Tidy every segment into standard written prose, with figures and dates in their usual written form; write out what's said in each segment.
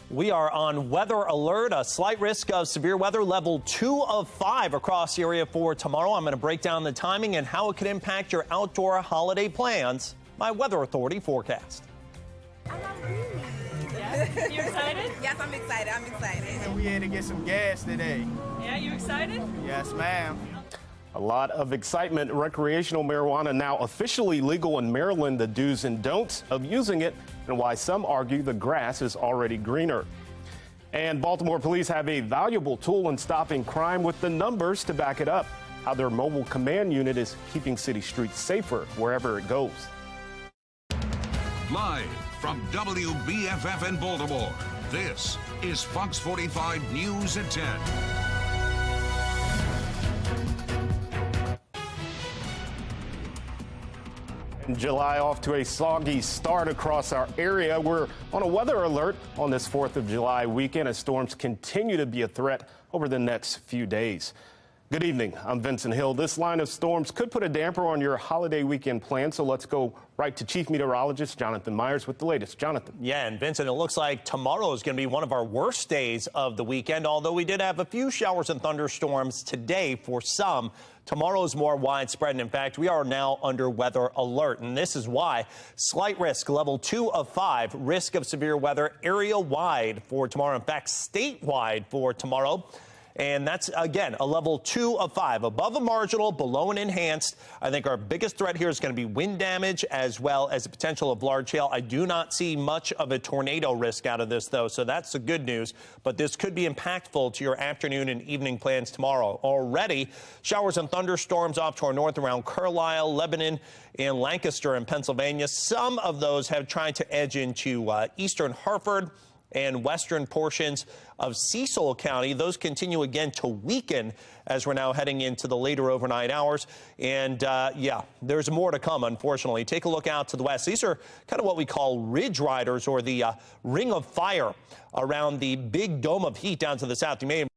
We are on weather alert, a slight risk of severe weather, level 2 of 5 across the area for tomorrow. I'm going to break down the timing and how it could impact your outdoor holiday plans. My Weather Authority forecast. I'm not really. Yeah. You excited? Yes, I'm excited. And we had to get some gas today. Yeah, you excited? Yes, ma'am. A lot of excitement. Recreational marijuana now officially legal in Maryland. The do's and don'ts of using it and why some argue the grass is already greener. And Baltimore police have a valuable tool in stopping crime with the numbers to back it up. How their mobile command unit is keeping city streets safer wherever it goes. Live from WBFF in Baltimore, this is Fox 45 News at 10. July off to a soggy start across our area. We're on a weather alert on this 4th of July weekend as storms continue to be a threat over the next few days. Good evening. I'm Vincent Hill. This line of storms could put a damper on your holiday weekend plan, so let's go right to Chief Meteorologist Jonathan Myers with the latest. Jonathan. Yeah, and Vincent, it looks like tomorrow is going to be one of our worst days of the weekend, although we did have a few showers and thunderstorms today for some. Tomorrow is more widespread, and in fact, we are now under weather alert, and this is why. Slight risk, level 2 of 5, risk of severe weather area-wide for tomorrow. In fact, statewide for tomorrow. And that's, again, a level 2 of 5, above a marginal, below an enhanced. I think our biggest threat here is going to be wind damage as well as the potential of large hail. I do not see much of a tornado risk out of this, though, so that's the good news. But this could be impactful to your afternoon and evening plans tomorrow. Already, showers and thunderstorms off to our north around Carlisle, Lebanon, and Lancaster in Pennsylvania. Some of those have tried to edge into eastern Hartford and western portions of Cecil County. Those continue again to weaken as we're now heading into the later overnight hours. And yeah, there's more to come, unfortunately. Take a look out to the west. These are kind of what we call ridge riders, or the ring of fire around the big dome of heat down to the south. You may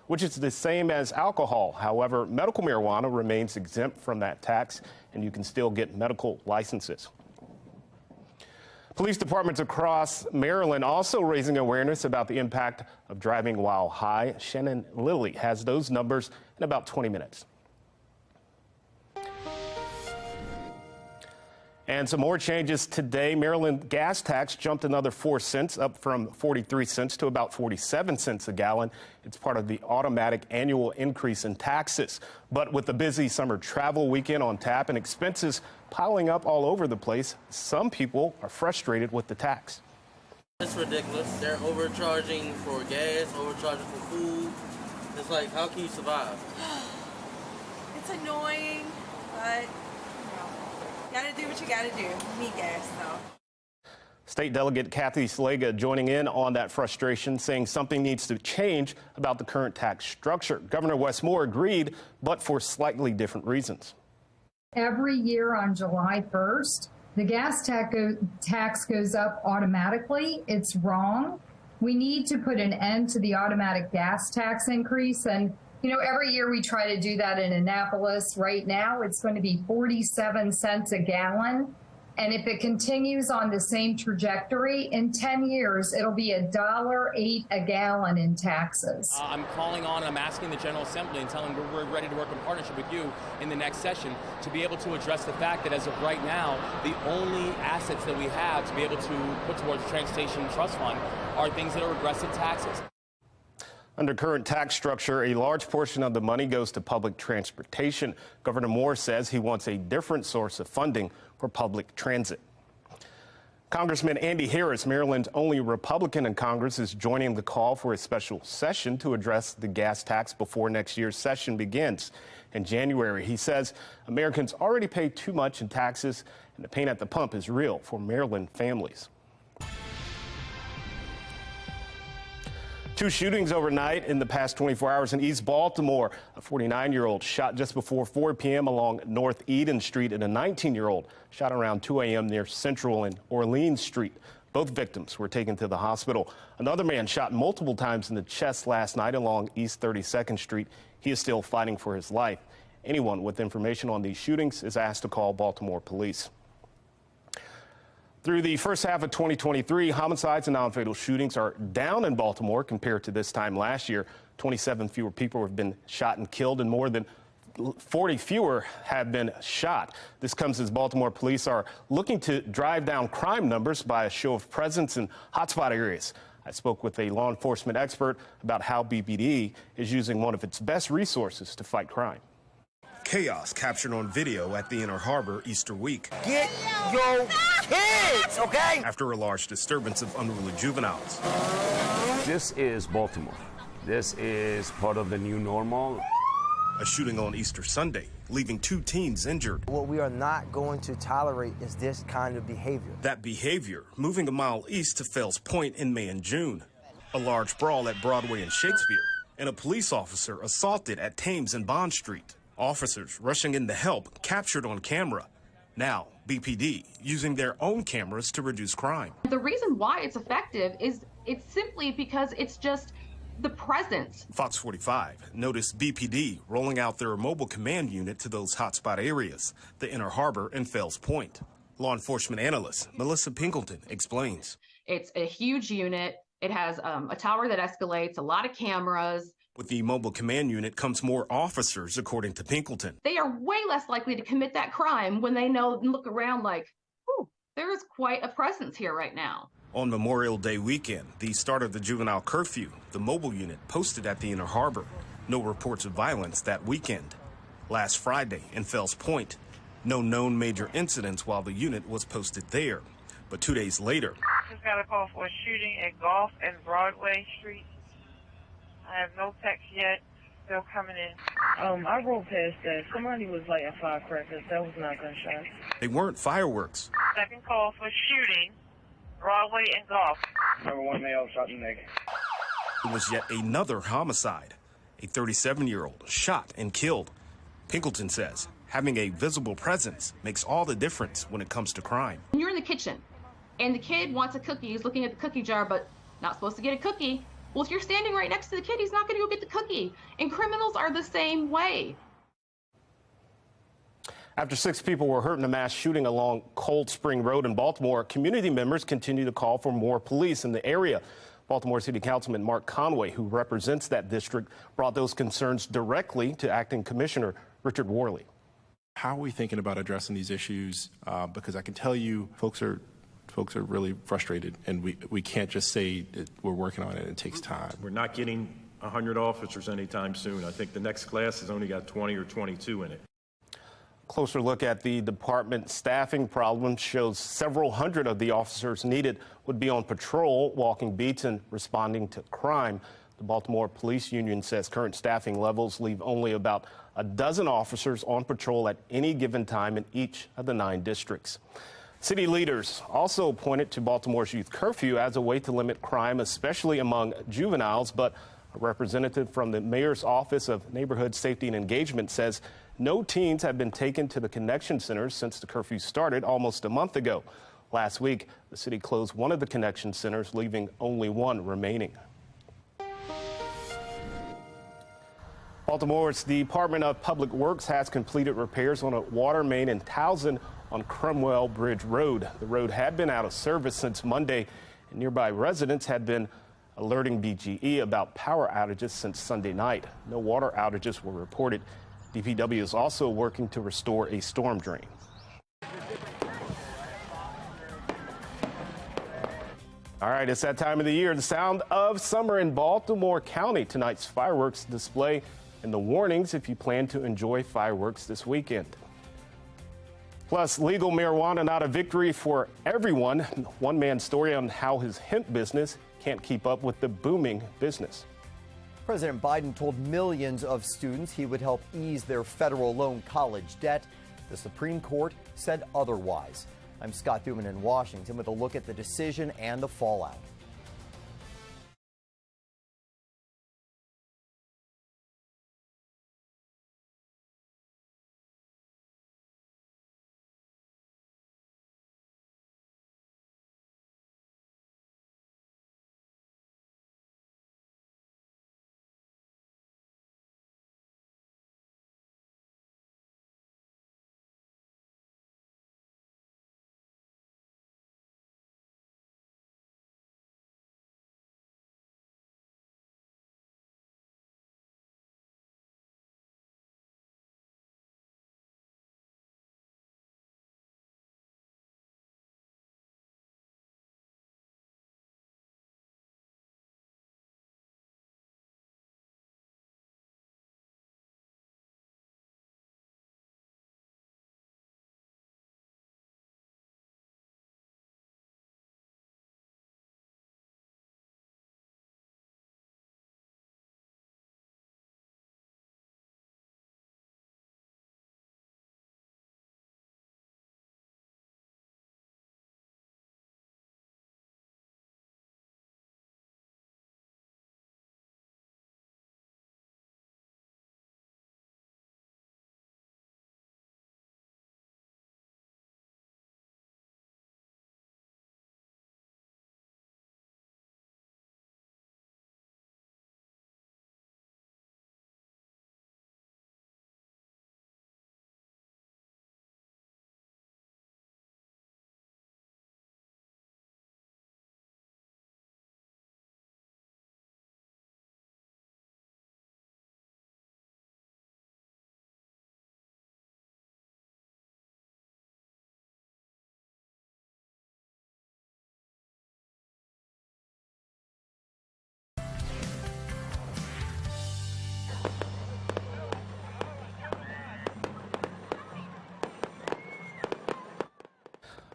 which is the same as alcohol. However, medical marijuana remains exempt from that tax, and you can still get medical licenses. Police departments across Maryland also raising awareness about the impact of driving while high. Shannon Lilly has those numbers in about 20 minutes. And some more changes today. Maryland gas tax jumped another 4 cents, up from 43 cents to about 47 cents a gallon. It's part of the automatic annual increase in taxes. But with the busy summer travel weekend on tap and expenses piling up all over the place, some people are frustrated with the tax. It's ridiculous. They're overcharging for gas, overcharging for food. It's like, how can you survive? It's annoying, but gotta do what you gotta do. Need gas, though. State Delegate Kathy Slaga joining in on that frustration, saying something needs to change about the current tax structure. Governor Wes Moore agreed, but for slightly different reasons. Every year on July 1st, the gas tax goes up automatically. It's wrong. We need to put an end to the automatic gas tax increase. And you know, every year we try to do that in Annapolis. Right now, it's going to be 47 cents a gallon. And if it continues on the same trajectory, in 10 years, it'll be $1.08 a gallon in taxes. I'm calling on, I'm asking the General Assembly and telling them we're ready to work in partnership with you in the next session to be able to address the fact that as of right now, the only assets that we have to be able to put towards the Transportation Trust Fund are things that are regressive taxes. Under current tax structure, a large portion of the money goes to public transportation. Governor Moore says he wants a different source of funding for public transit. Congressman Andy Harris, Maryland's only Republican in Congress, is joining the call for a special session to address the gas tax before next year's session begins in January. He says Americans already pay too much in taxes, and the pain at the pump is real for Maryland families. 2 shootings overnight in the past 24 hours in East Baltimore. A 49-year-old shot just before 4 p.m. along North Eden Street, and a 19-year-old shot around 2 a.m. near Central and Orleans Street. Both victims were taken to the hospital. Another man shot multiple times in the chest last night along East 32nd Street. He is still fighting for his life. Anyone with information on these shootings is asked to call Baltimore police. Through the first half of 2023, homicides and non-fatal shootings are down in Baltimore compared to this time last year. 27 fewer people have been shot and killed, and more than 40 fewer have been shot. This comes as Baltimore police are looking to drive down crime numbers by a show of presence in hotspot areas. I spoke with a law enforcement expert about how BPD is using one of its best resources to fight crime. Chaos captured on video at the Inner Harbor Easter week. Get your kids, okay? After a large disturbance of unruly juveniles. This is Baltimore. This is part of the new normal. A shooting on Easter Sunday, leaving 2 teens injured. What we are not going to tolerate is this kind of behavior. That behavior moving a mile east to Fells Point in May and June. A large brawl at Broadway and Shakespeare, and a police officer assaulted at Thames and Bond Street. Officers rushing in to help, captured on camera. Now, BPD using their own cameras to reduce crime. The reason why it's effective is it's simply because it's just the presence. FOX45 noticed BPD rolling out their mobile command unit to those hotspot areas, the Inner Harbor and Fells Point. Law enforcement analyst Melissa Pinkleton explains. It's a huge unit. It has a tower that escalates, a lot of cameras. With the mobile command unit comes more officers, according to Pinkleton. They are way less likely to commit that crime when they know and look around like, ooh, there is quite a presence here right now. On Memorial Day weekend, the start of the juvenile curfew, the mobile unit posted at the Inner Harbor. No reports of violence that weekend. Last Friday in Fells Point, no known major incidents while the unit was posted there. But 2 days later, just got a call for a shooting at Golf and Broadway Street. I have no text yet. Still coming in. I rolled past that. Somebody was lighting firecrackers. That was not gunshots. They weren't fireworks. Second call for shooting, Broadway and Golf. Number 1 male shot in the neck. It was yet another homicide. A 37-year-old shot and killed. Pinkleton says having a visible presence makes all the difference when it comes to crime. When you're in the kitchen and the kid wants a cookie, he's looking at the cookie jar, but not supposed to get a cookie. Well, if you're standing right next to the kid, he's not going to go get the cookie. And criminals are the same way. After 6 people were hurt in a mass shooting along Cold Spring Road in Baltimore, community members continue to call for more police in the area. Baltimore City Councilman Mark Conway, who represents that district, brought those concerns directly to Acting Commissioner Richard Worley. How are we thinking about addressing these issues? Because I can tell you folks are really frustrated, and we can't just say that we're working on it. It takes time. We're not getting 100 officers anytime soon. I think the next class has only got 20 or 22 in it. Closer look at the department staffing problem shows several hundred of the officers needed would be on patrol, walking beats, and responding to crime. The Baltimore Police Union says current staffing levels leave only about a dozen officers on patrol at any given time in each of the 9 districts. City leaders also pointed to Baltimore's youth curfew as a way to limit crime, especially among juveniles. But a representative from the mayor's office of neighborhood safety and engagement says no teens have been taken to the connection centers since the curfew started almost a month ago. Last week, the city closed one of the connection centers, leaving only one remaining. Baltimore's Department of Public Works has completed repairs on a water main in Towson on Cromwell Bridge Road. The road had been out of service since Monday, and nearby residents had been alerting BGE about power outages since Sunday night. No water outages were reported. DPW is also working to restore a storm drain. All right, it's that time of the year. The sound of summer in Baltimore County. Tonight's fireworks display and the warnings if you plan to enjoy fireworks this weekend. Plus, legal marijuana not a victory for everyone. One man's story on how his hemp business can't keep up with the booming business. President Biden told millions of students he would help ease their federal loan college debt. The Supreme Court said otherwise. I'm Scott Duman in Washington with a look at the decision and the fallout.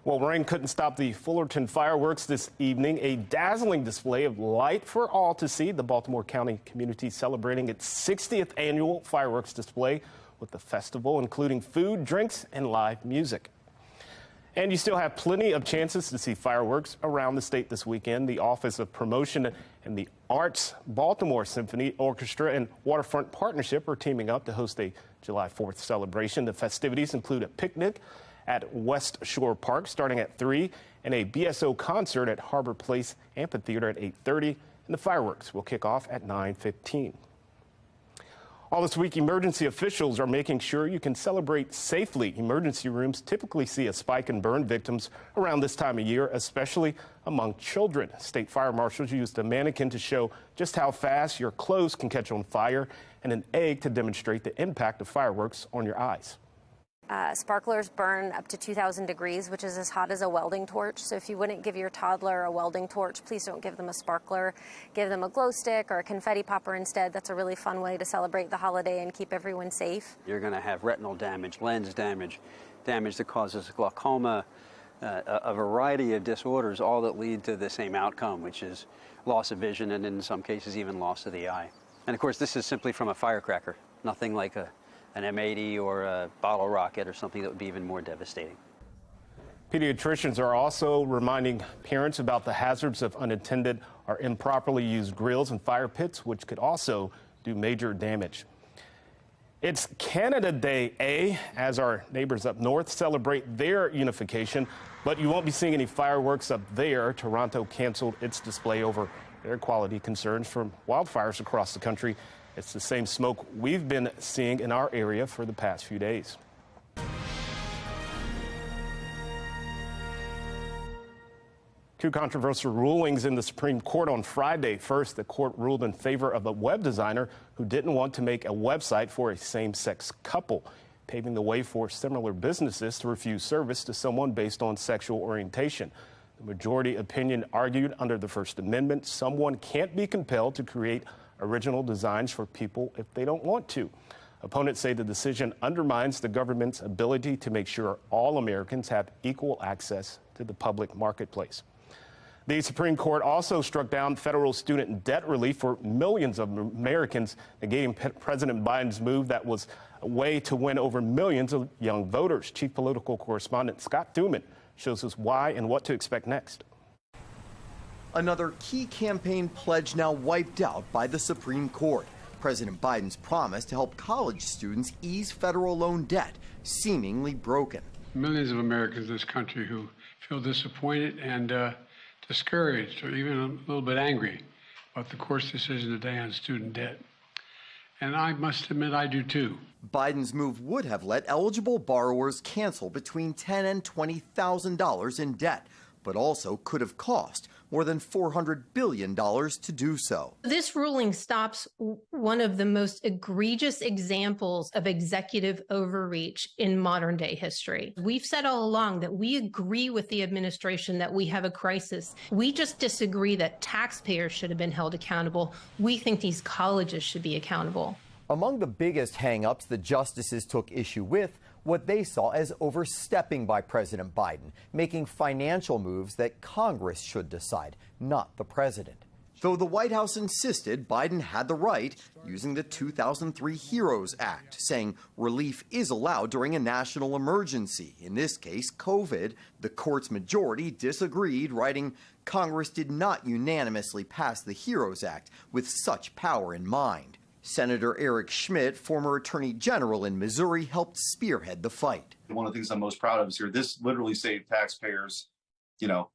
Well, rain couldn't stop the Fullerton fireworks this evening. A dazzling display of light for all to see. The Baltimore County community celebrating its 60th annual fireworks display with the festival, including food, drinks, and live music. And you still have plenty of chances to see fireworks around the state this weekend. The Office of Promotion and the Arts, Baltimore Symphony Orchestra, and Waterfront Partnership are teaming up to host a July 4th celebration. The festivities include a picnic at West Shore Park starting at 3 and a BSO concert at Harbor Place Amphitheater at 8:30, and the fireworks will kick off at 9:15. All this week, emergency officials are making sure you can celebrate safely. Emergency rooms typically see a spike in burn victims around this time of year, especially among children. State fire marshals used a mannequin to show just how fast your clothes can catch on fire and an egg to demonstrate the impact of fireworks on your eyes. Sparklers burn up to 2,000 degrees, which is as hot as a welding torch. So if you wouldn't give your toddler a welding torch, please don't give them a sparkler. Give them a glow stick or a confetti popper instead. That's a really fun way to celebrate the holiday and keep everyone safe. You're going to have retinal damage, lens damage, damage that causes glaucoma, a variety of disorders, all that lead to the same outcome, which is loss of vision and in some cases even loss of the eye. And of course, this is simply from a firecracker, nothing like an M80 or a bottle rocket or something that would be even more devastating. Pediatricians are also reminding parents about the hazards of unattended or improperly used grills and fire pits, which could also do major damage. It's Canada Day, as our neighbors up north celebrate their unification, but you won't be seeing any fireworks up there. Toronto canceled its display over air quality concerns from wildfires across the country. It's the same smoke we've been seeing in our area for the past few days. Two controversial rulings in the Supreme Court on Friday. First, the court ruled in favor of a web designer who didn't want to make a website for a same-sex couple, paving the way for similar businesses to refuse service to someone based on sexual orientation. The majority opinion argued under the First Amendment, someone can't be compelled to create original designs for people if they don't want to. Opponents say the decision undermines the government's ability to make sure all Americans have equal access to the public marketplace. The Supreme Court also struck down federal student debt relief for millions of Americans, negating President Biden's move that was a way to win over millions of young voters. Chief political correspondent Scott Thuman shows us why and what to expect next. Another key campaign pledge now wiped out by the Supreme Court. President Biden's promise to help college students ease federal loan debt, seemingly broken. Millions of Americans in this country who feel disappointed and discouraged or even a little bit angry about the court's decision today on student debt. And I must admit I do too. Biden's move would have let eligible borrowers cancel between $10,000 and $20,000 in debt, but also could have cost more than $400 billion to do so. This ruling stops one of the most egregious examples of executive overreach in modern day history. We've said all along that we agree with the administration that we have a crisis. We just disagree that taxpayers should have been held accountable. We think these colleges should be accountable. Among the biggest hang-ups the justices took issue with, what they saw as overstepping by President Biden, making financial moves that Congress should decide, not the president. Though the White House insisted Biden had the right, using the 2003 HEROES Act, saying relief is allowed during a national emergency, in this case COVID, the court's majority disagreed, writing, Congress did not unanimously pass the HEROES Act with such power in mind. Senator Eric Schmidt, former attorney general in Missouri, helped spearhead the fight. One of the things I'm most proud of is here, this literally saved taxpayers, $500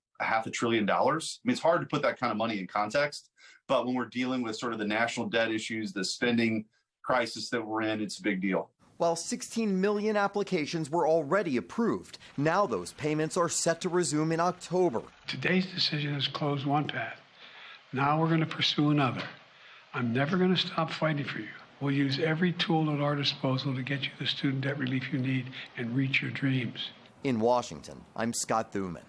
billion. I mean, it's hard to put that kind of money in context, but when we're dealing with sort of the national debt issues, the spending crisis that we're in, it's a big deal. While 16 million applications were already approved, now those payments are set to resume in October. Today's decision has closed one path. Now we're going to pursue another. I'm never going to stop fighting for you. We'll use every tool at our disposal to get you the student debt relief you need and reach your dreams. In Washington, I'm Scott Thuman.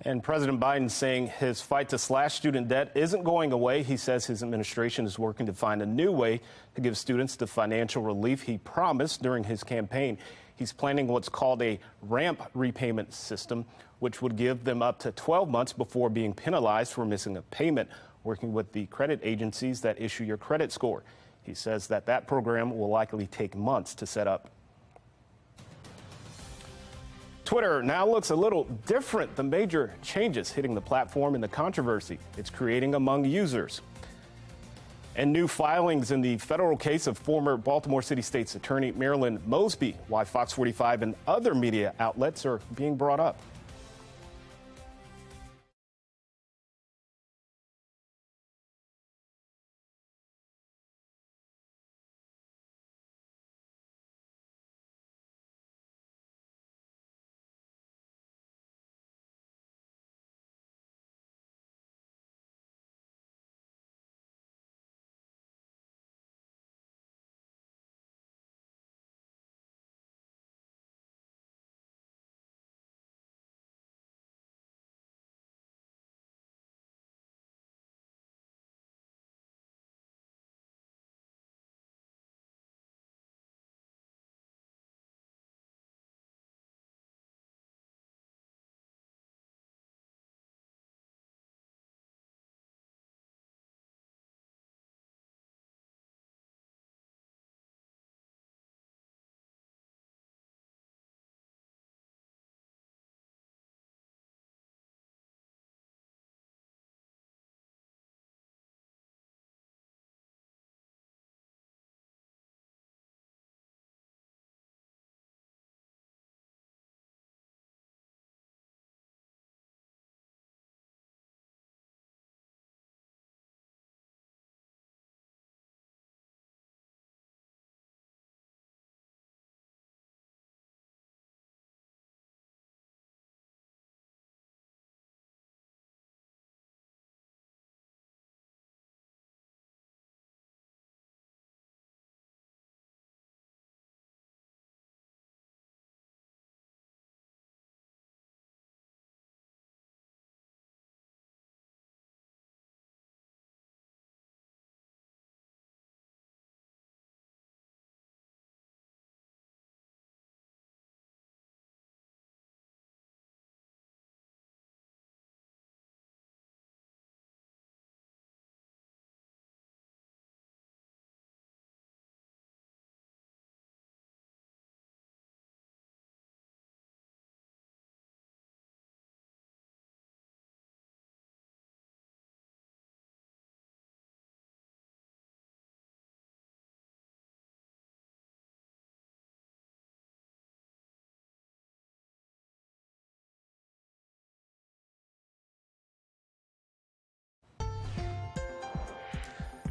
And President Biden saying his fight to slash student debt isn't going away. He says his administration is working to find a new way to give students the financial relief he promised during his campaign. He's planning what's called a ramp repayment system, which would give them up to 12 months before being penalized for missing a payment, working with the credit agencies that issue your credit score. He says that program will likely take months to set up. Twitter now looks a little different. The major changes hitting the platform and the controversy it's creating among users. And new filings in the federal case of former Baltimore City State's Attorney Marilyn Mosby, why Fox 45 and other media outlets are being brought up.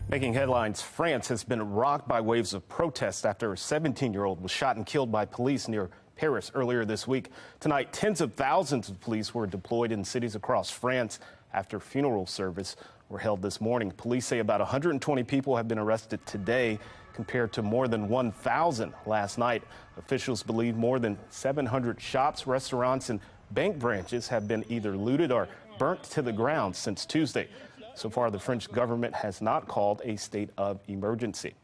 Making headlines, France has been rocked by waves of protest after a 17-year-old was shot and killed by police near Paris earlier this week. Tonight, tens of thousands of police were deployed in cities across France after funeral service were held this morning. Police say about 120 people have been arrested today, compared to more than 1,000 last night. Officials believe more than 700 shops, restaurants, and bank branches have been either looted or burnt to the ground since Tuesday. So far, the French government has not called a state of emergency.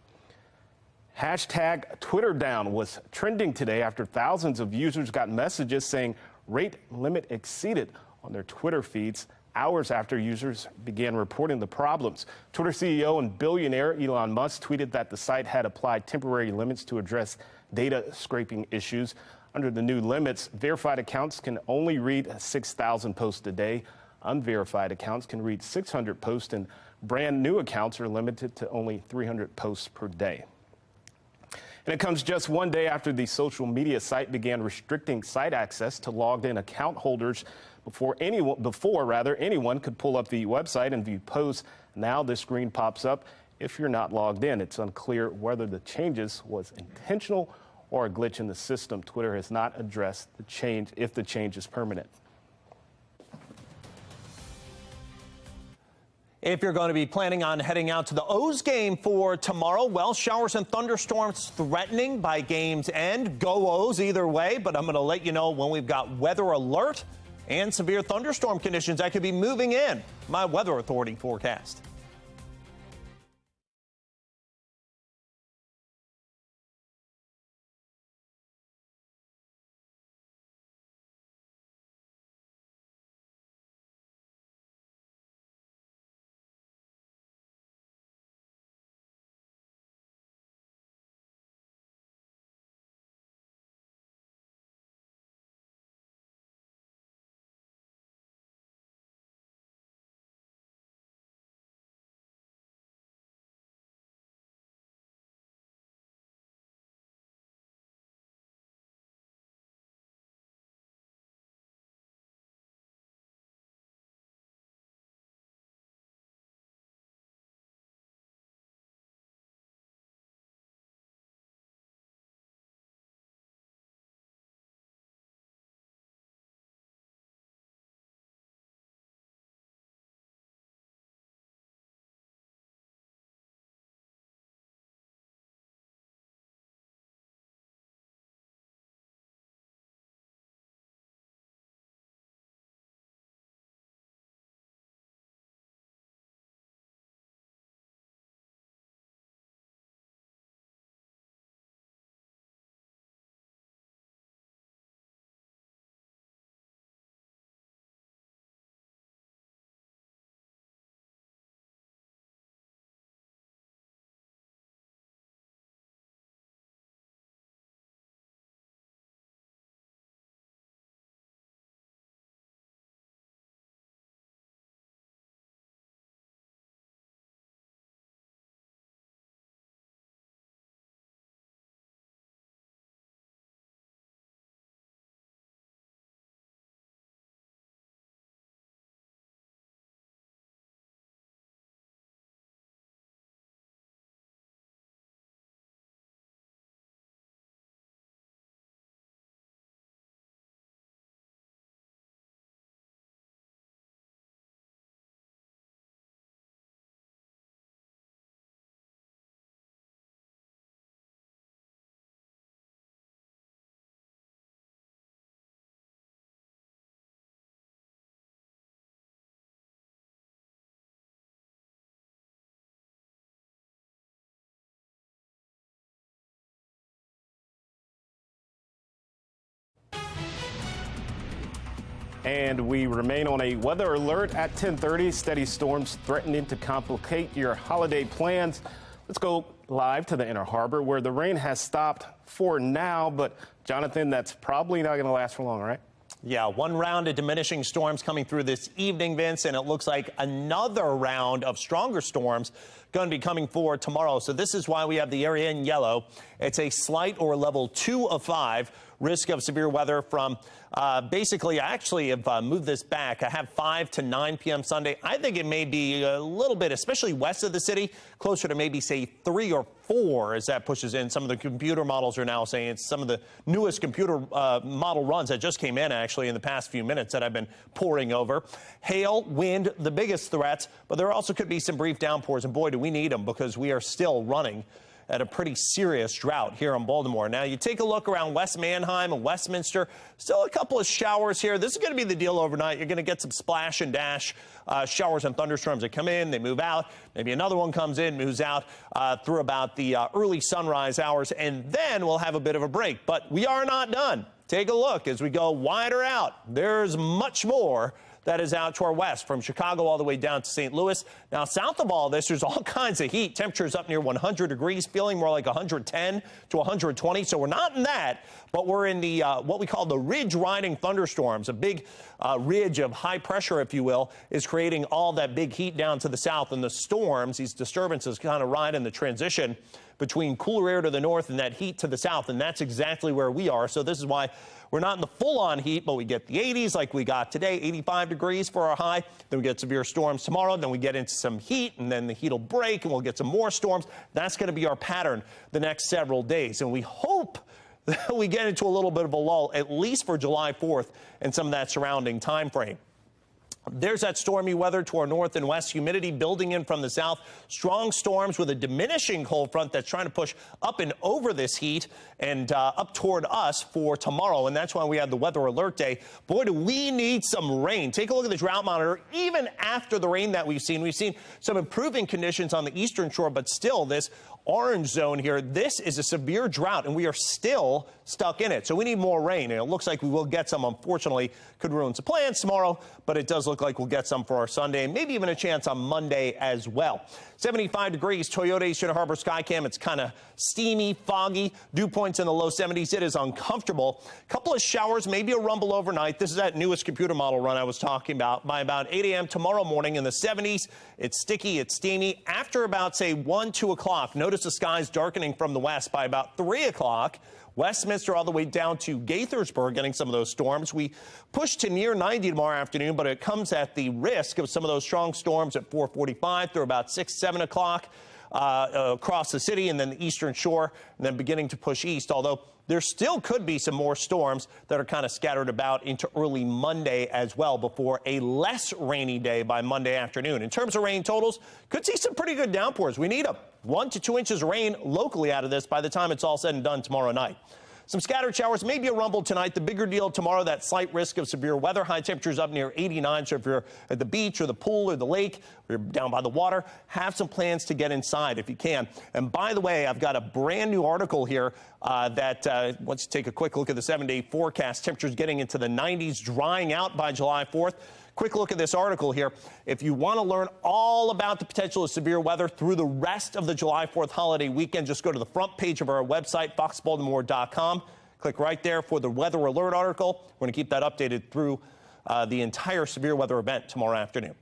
Hashtag Twitter down was trending today after thousands of users got messages saying rate limit exceeded on their Twitter feeds hours after users began reporting the problems. Twitter CEO and billionaire Elon Musk tweeted that the site had applied temporary limits to address data scraping issues. Under the new limits, verified accounts can only read 6,000 posts a day. Unverified accounts can read 600 posts, and brand new accounts are limited to only 300 posts per day. And it comes just one day after the social media site began restricting site access to logged-in account holders before anyone could pull up the website and view posts. Now this screen pops up if you're not logged in. It's unclear whether the changes was intentional or a glitch in the system. Twitter has not addressed the change, if the change is permanent. If you're going to be planning on heading out to the O's game for tomorrow, well, showers and thunderstorms threatening by game's end. Go O's either way, but I'm going to let you know when we've got weather alert and severe thunderstorm conditions that could be moving in. My Weather Authority forecast. And we remain on a weather alert at 10:30. Steady storms threatening to complicate your holiday plans. Let's go live to the Inner Harbor, where the rain has stopped for now. But, Jonathan, that's probably not going to last for long, right? Yeah, one round of diminishing storms coming through this evening, Vince, and it looks like another round of stronger storms going to be coming forward tomorrow. So this is why we have the area in yellow. It's a slight or level 2 of 5. risk of severe weather from basically, I actually have moved this back. I have 5 to 9 p.m. Sunday. I think it may be a little bit, especially west of the city, closer to maybe, say, 3 or 4 as that pushes in. Some of the computer models are now saying it's some of the newest computer model runs that just came in, actually, in the past few minutes that I've been poring over. Hail, wind, the biggest threats, but there also could be some brief downpours, and boy, do we need them because we are still running at a pretty serious drought here in Baltimore. Now, you take a look around West Manheim and Westminster, still a couple of showers here. This is going to be the deal overnight. You're going to get some splash and dash showers and thunderstorms that come in, they move out. Maybe another one comes in, moves out through about the early sunrise hours, and then we'll have a bit of a break. But we are not done. Take a look as we go wider out. There's much more that is out to our west, from Chicago all the way down to St. Louis. Now, south of all this, there's all kinds of heat. Temperatures up near 100 degrees, feeling more like 110 to 120. So we're not in that, but we're in the what we call the ridge riding thunderstorms. A big ridge of high pressure, if you will, is creating all that big heat down to the south. And the storms, these disturbances, kind of ride in the transition between cooler air to the north and that heat to the south. And that's exactly where we are. So this is why we're not in the full-on heat, but we get the 80s like we got today, 85 degrees for our high. Then we get severe storms tomorrow. Then we get into some heat, and then the heat will break, and we'll get some more storms. That's going to be our pattern the next several days. And we hope that we get into a little bit of a lull, at least for July 4th and some of that surrounding time frame. There's that stormy weather to our north and west, humidity building in from the south, strong storms with a diminishing cold front that's trying to push up and over this heat and up toward us for tomorrow. And that's why we have the weather alert day. Boy, do we need some rain. Take a look at the drought monitor. Even after the rain that we've seen some improving conditions on the eastern shore, but still this orange zone here, this is a severe drought, and we are still stuck in it. So we need more rain, and it looks like we will get some. Unfortunately, could ruin some plans tomorrow, but it does look like we'll get some for our Sunday, and maybe even a chance on Monday as well. 75 degrees, Toyota Eastern Harbor Skycam. It's kind of steamy, foggy, dew points in the low 70s. It is uncomfortable. Couple of showers, maybe a rumble overnight. This is that newest computer model run I was talking about. By about 8 a.m. tomorrow morning in the 70s, it's sticky, it's steamy. After about, say, 1, 2 o'clock, notice the skies darkening from the west. By about 3 o'clock, Westminster all the way down to Gaithersburg getting some of those storms. We push to near 90 tomorrow afternoon, but it comes at the risk of some of those strong storms at 4:45 through about 6, 7 o'clock across the city and then the eastern shore, and then beginning to push east, although there still could be some more storms that are kind of scattered about into early Monday as well before a less rainy day by Monday afternoon. In terms of rain totals, could see some pretty good downpours. We need 1 to 2 inches of rain locally out of this by the time it's all said and done tomorrow night. Some scattered showers, maybe a rumble tonight. The bigger deal tomorrow, that slight risk of severe weather. High temperatures up near 89. So if you're at the beach or the pool or the lake, or you're down by the water, have some plans to get inside if you can. And by the way, I've got a brand new article here that once you take a quick look at the 7-day forecast, temperatures getting into the 90s, drying out by July 4th. Quick look at this article here. If you want to learn all about the potential of severe weather through the rest of the July 4th holiday weekend, just go to the front page of our website, foxbaltimore.com. Click right there for the weather alert article. We're going to keep that updated through the entire severe weather event tomorrow afternoon.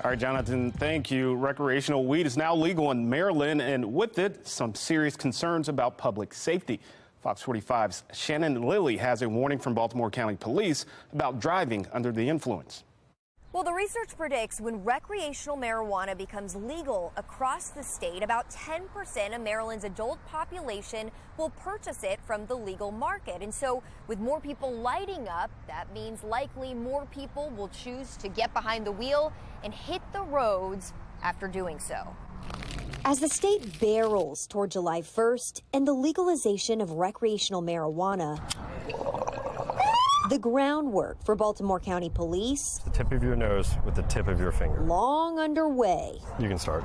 All right, Jonathan, thank you. Recreational weed is now legal in Maryland, and with it, some serious concerns about public safety. Fox 45's Shannon Lilly has a warning from Baltimore County Police about driving under the influence. Well, the research predicts when recreational marijuana becomes legal across the state, about 10% of Maryland's adult population will purchase it from the legal market. And so with more people lighting up, that means likely more people will choose to get behind the wheel and hit the roads after doing so. As the state barrels toward July 1st and the legalization of recreational marijuana, the groundwork for Baltimore County Police, the tip of your nose with the tip of your finger, long underway. You can start.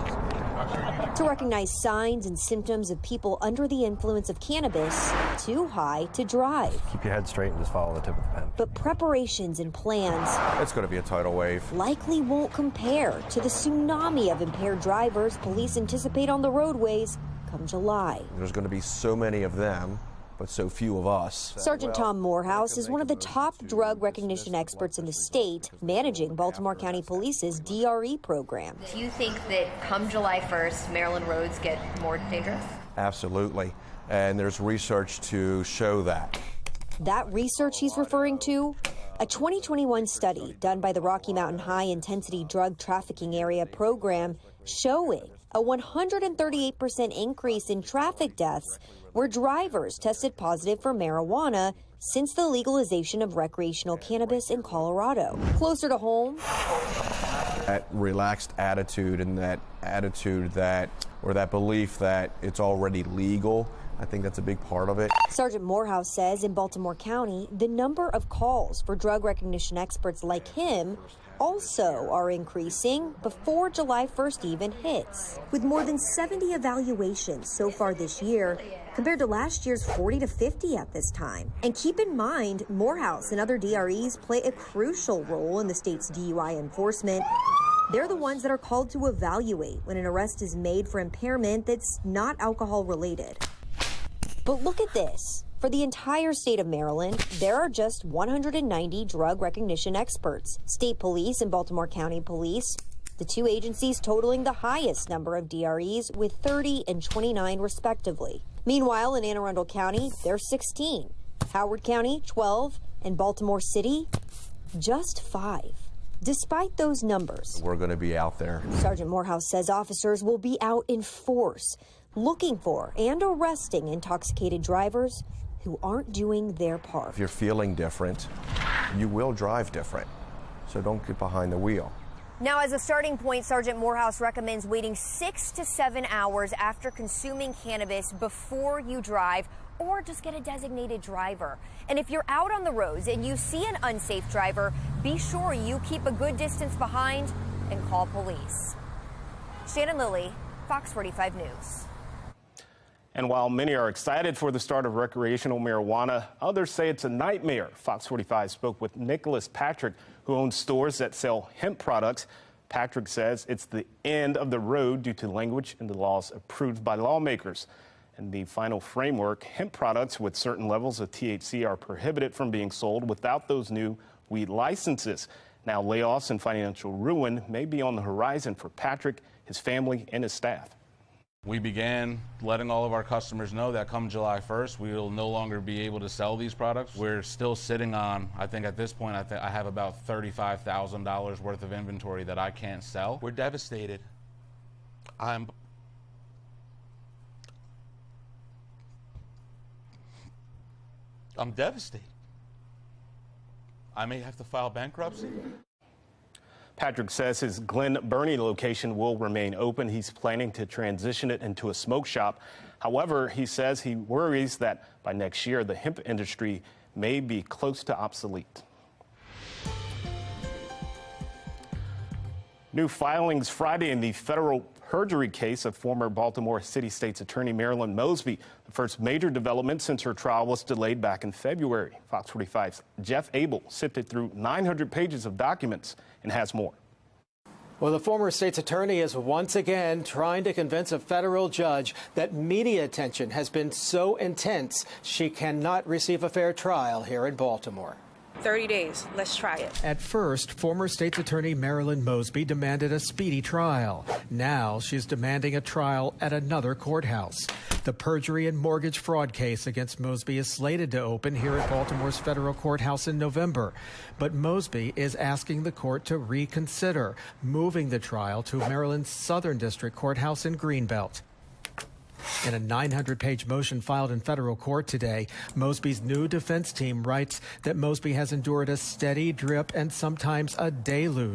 To recognize signs and symptoms of people under the influence of cannabis, too high to drive. Keep your head straight and just follow the tip of the pen. But preparations and plans, It's going to be a tidal wave, likely won't compare to the tsunami of impaired drivers police anticipate on the roadways come July. There's going to be so many of them, but so few of us. Sergeant Tom Morehouse is one of the top drug recognition experts in the state, managing Baltimore County Police's DRE program. Do you think that come July 1st, Maryland roads get more dangerous? Absolutely. and there's research to show that. That research he's referring to? A 2021 study done by the Rocky Mountain High Intensity Drug Trafficking Area Program showing a 138% increase in traffic deaths where drivers tested positive for marijuana since the legalization of recreational cannabis in Colorado. Closer to home, That relaxed attitude and that attitude that, or that belief that it's already legal, I think that's a big part of it. Sergeant Morehouse says in Baltimore County, the number of calls for drug recognition experts like him also are increasing before July 1st even hits, with more than 70 evaluations so far this year compared to last year's 40 to 50 at this time. And keep in mind, Morehouse and other DREs play a crucial role in the state's DUI enforcement. They're the ones that are called to evaluate when an arrest is made for impairment that's not alcohol related. But look at this. For the entire state of Maryland, there are just 190 drug recognition experts. State Police and Baltimore County Police, the two agencies totaling the highest number of DREs with 30 and 29 respectively. Meanwhile, in Anne Arundel County, there's 16. Howard County, 12. And Baltimore City, just 5. Despite those numbers, We're going to be out there. Sergeant Morehouse says officers will be out in force, looking for and arresting intoxicated drivers who aren't doing their part. If you're feeling different, you will drive different. So don't get behind the wheel. Now, as a starting point, Sergeant Morehouse recommends waiting 6 to 7 hours after consuming cannabis before you drive, or just get a designated driver. And if you're out on the roads and you see an unsafe driver, be sure you keep a good distance behind and call police. Shannon Lilly, Fox 45 News. And while many are excited for the start of recreational marijuana, others say it's a nightmare. Fox 45 spoke with Nicholas Patrick, who owns stores that sell hemp products. Patrick says it's the end of the road due to language in the laws approved by lawmakers. In the final framework, hemp products with certain levels of THC are prohibited from being sold without those new weed licenses. Now, layoffs and financial ruin may be on the horizon for Patrick, his family, and his staff. We began letting all of our customers know that come July 1st, we will no longer be able to sell these products. We're still sitting on, I think at this point, I have about $35,000 worth of inventory that I can't sell. We're devastated. I'm devastated. I may have to file bankruptcy. Patrick says his Glen Burnie location will remain open. He's planning to transition it into a smoke shop. However, he says he worries that by next year, the hemp industry may be close to obsolete. New filings Friday in the federal perjury case of former Baltimore City State's Attorney Marilyn Mosby. The first major development since her trial was delayed back in February. Fox 45's Jeff Abel sifted through 900 pages of documents and has more. Well, the former state's attorney is once again trying to convince a federal judge that media attention has been so intense she cannot receive a fair trial here in Baltimore. 30 days. Let's try it. At first, former state's attorney Marilyn Mosby demanded a speedy trial. Now she's demanding a trial at another courthouse. The perjury and mortgage fraud case against Mosby is slated to open here at Baltimore's federal courthouse in November. But Mosby is asking the court to reconsider, moving the trial to Maryland's Southern District Courthouse in Greenbelt. In a 900-page motion filed in federal court today, Mosby's new defense team writes that Mosby has endured a steady drip and sometimes a deluge